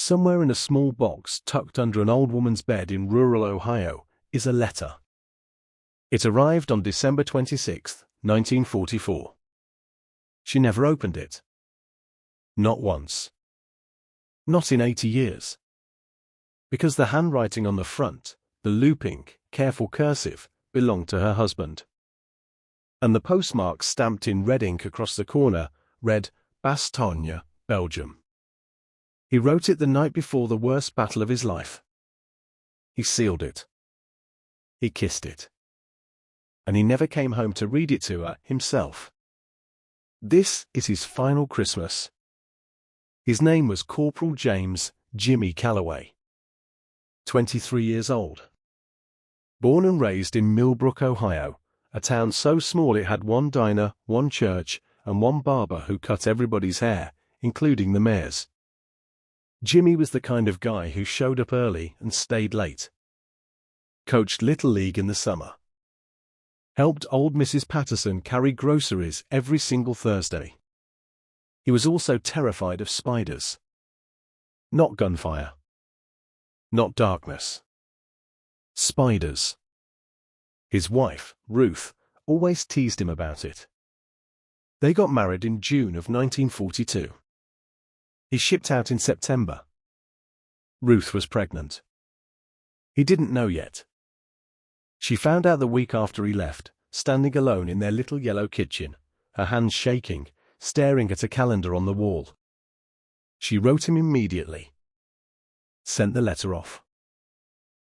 Somewhere in a small box tucked under an old woman's bed in rural Ohio is a letter. It arrived on December 26, 1944. She never opened it. Not once. Not in 80 years. Because the handwriting on the front, the looping, careful cursive, belonged to her husband. And the postmark stamped in red ink across the corner read Bastogne, Belgium. He wrote it the night before the worst battle of his life. He sealed it. He kissed it. And he never came home to read it to her himself. This is his final Christmas. His name was Corporal Jimmy Calloway. 23 years old. Born and raised in Millbrook, Ohio, a town so small it had one diner, one church, and one barber who cut everybody's hair, including the mayor's. Jimmy was the kind of guy who showed up early and stayed late. Coached Little League in the summer. Helped old Mrs. Patterson carry groceries every single Thursday. He was also terrified of spiders. Not gunfire. Not darkness. Spiders. His wife, Ruth, always teased him about it. They got married in June of 1942. He shipped out in September. Ruth was pregnant. He didn't know yet. She found out the week after he left, standing alone in their little yellow kitchen, her hands shaking, staring at a calendar on the wall. She wrote him immediately. Sent the letter off.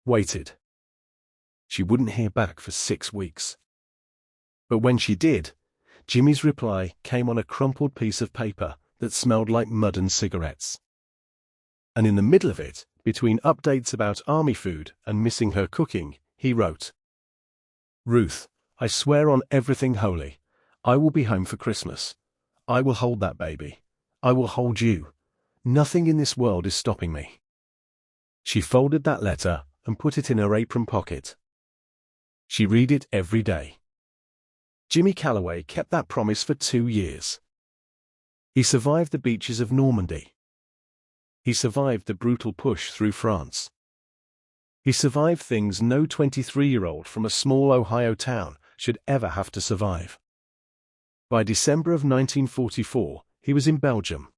Waited. She wouldn't hear back for 6 weeks. But when she did, Jimmy's reply came on a crumpled piece of paper that smelled like mud and cigarettes. And in the middle of it, between updates about army food and missing her cooking, he wrote, "Ruth, I swear on everything holy, I will be home for Christmas. I will hold that baby. I will hold you. Nothing in this world is stopping me." She folded that letter and put it in her apron pocket. She read it every day. Jimmy Calloway kept that promise for 2 years. He survived the beaches of Normandy. He survived the brutal push through France. He survived things no 23-year-old from a small Ohio town should ever have to survive. By December of 1944, he was in Belgium.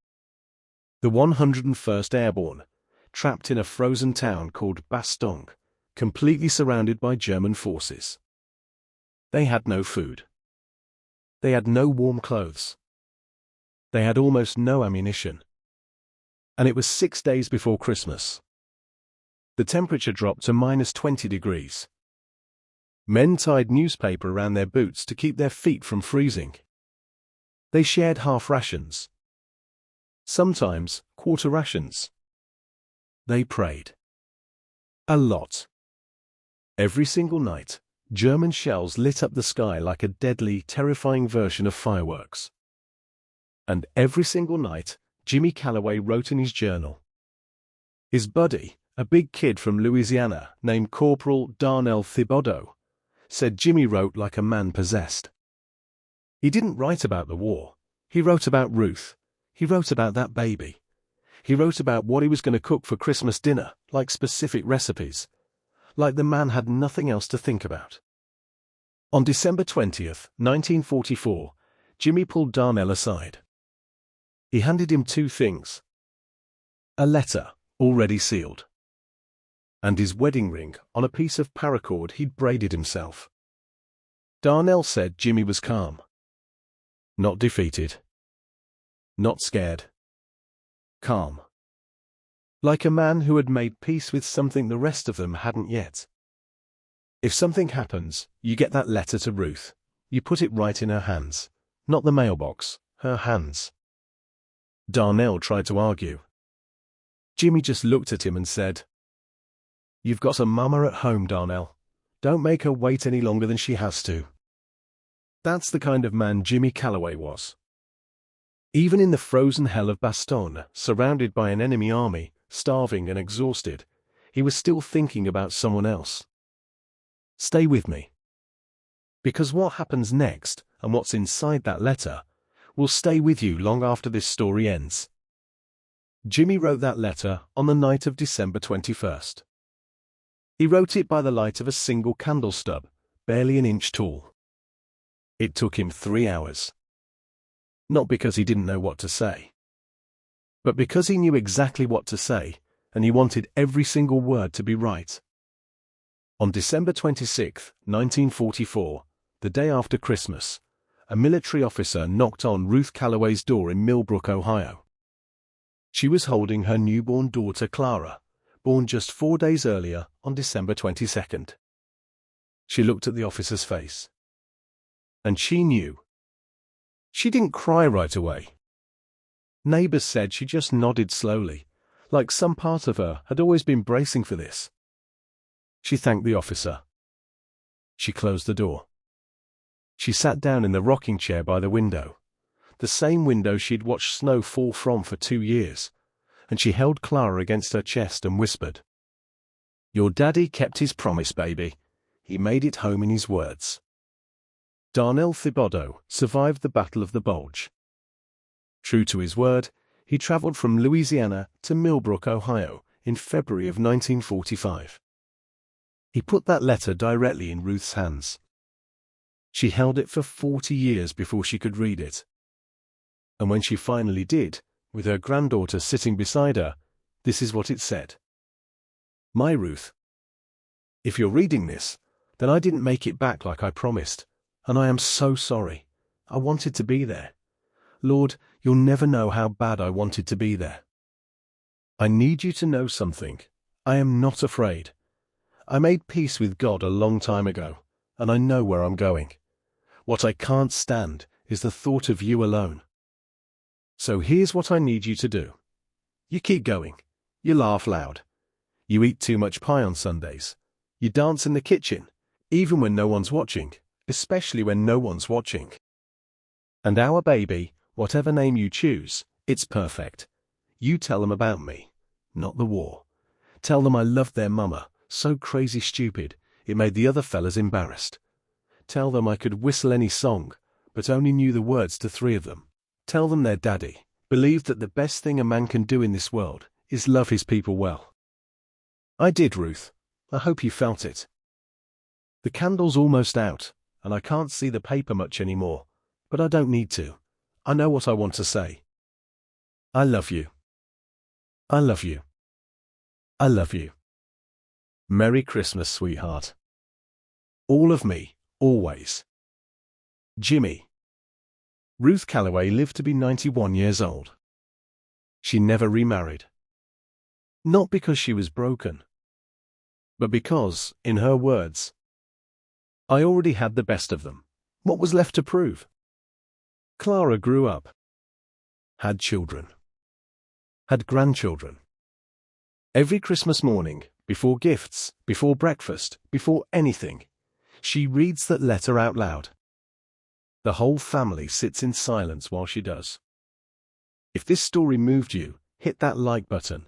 The 101st Airborne, trapped in a frozen town called Bastogne, completely surrounded by German forces. They had no food. They had no warm clothes. They had almost no ammunition. And it was 6 days before Christmas. The temperature dropped to -20 degrees. Men tied newspaper around their boots to keep their feet from freezing. They shared half rations. Sometimes quarter rations. They prayed. A lot. Every single night, German shells lit up the sky like a deadly, terrifying version of fireworks. And every single night, Jimmy Calloway wrote in his journal. His buddy, a big kid from Louisiana named Corporal Darnell Thibodeau, said Jimmy wrote like a man possessed. He didn't write about the war. He wrote about Ruth. He wrote about that baby. He wrote about what he was going to cook for Christmas dinner, like specific recipes. Like the man had nothing else to think about. On December 20th, 1944, Jimmy pulled Darnell aside. He handed him 2 things. A letter, already sealed. And his wedding ring on a piece of paracord he'd braided himself. Darnell said Jimmy was calm. Not defeated. Not scared. Calm. Like a man who had made peace with something the rest of them hadn't yet. If something happens, you get that letter to Ruth. You put it right in her hands. Not the mailbox, her hands. Darnell tried to argue. Jimmy just looked at him and said, "You've got a mama at home, Darnell. Don't make her wait any longer than she has to." That's the kind of man Jimmy Calloway was. Even in the frozen hell of Bastogne, surrounded by an enemy army, starving and exhausted, he was still thinking about someone else. Stay with me. Because what happens next, and what's inside that letter, will stay with you long after this story ends. Jimmy wrote that letter on the night of December 21st. He wrote it by the light of a single candle stub, barely an inch tall. It took him 3 hours. Not because he didn't know what to say, but because he knew exactly what to say, and he wanted every single word to be right. On December 26, 1944, the day after Christmas, a military officer knocked on Ruth Calloway's door in Millbrook, Ohio. She was holding her newborn daughter Clara, born just 4 days earlier on December 22nd. She looked at the officer's face. And she knew. She didn't cry right away. Neighbors said she just nodded slowly, like some part of her had always been bracing for this. She thanked the officer. She closed the door. She sat down in the rocking chair by the window, the same window she'd watched snow fall from for 2 years, and she held Clara against her chest and whispered, "Your daddy kept his promise, baby. He made it home in his words." Darnell Thibodeau survived the Battle of the Bulge. True to his word, he traveled from Louisiana to Millbrook, Ohio, in February of 1945. He put that letter directly in Ruth's hands. She held it for 40 years before she could read it. And when she finally did, with her granddaughter sitting beside her, this is what it said. "My Ruth, if you're reading this, then I didn't make it back like I promised, and I am so sorry. I wanted to be there. Lord, you'll never know how bad I wanted to be there. I need you to know something. I am not afraid. I made peace with God a long time ago, and I know where I'm going. What I can't stand is the thought of you alone. So here's what I need you to do. You keep going. You laugh loud. You eat too much pie on Sundays. You dance in the kitchen, even when no one's watching, especially when no one's watching. And our baby, whatever name you choose, it's perfect. You tell them about me, not the war. Tell them I loved their mama, so crazy stupid, it made the other fellas embarrassed. Tell them I could whistle any song, but only knew the words to 3 of them. Tell them their daddy believed that the best thing a man can do in this world is love his people well." I did, Ruth. I hope you felt it. The candle's almost out, and I can't see the paper much anymore, but I don't need to. I know what I want to say. I love you. I love you. I love you. Merry Christmas, sweetheart. All of me, always. Jimmy. Ruth Calloway lived to be 91 years old. She never remarried. Not because she was broken, but because, in her words, "I already had the best of them. What was left to prove?" Clara grew up, had children, had grandchildren. Every Christmas morning, before gifts, before breakfast, before anything, she reads that letter out loud. The whole family sits in silence while she does. If this story moved you, hit that like button.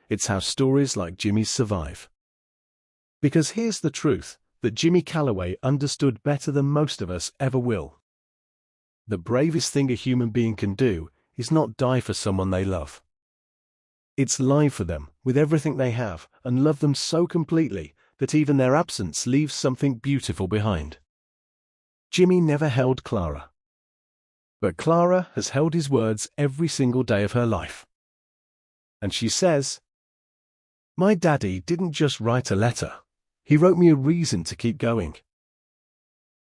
It's how stories like Jimmy's survive. Because here's the truth that Jimmy Calloway understood better than most of us ever will. The bravest thing a human being can do is not die for someone they love. It's live for them with everything they have and love them so completely that even their absence leaves something beautiful behind. Jimmy never held Clara. But Clara has held his words every single day of her life. And she says, "My daddy didn't just write a letter. He wrote me a reason to keep going.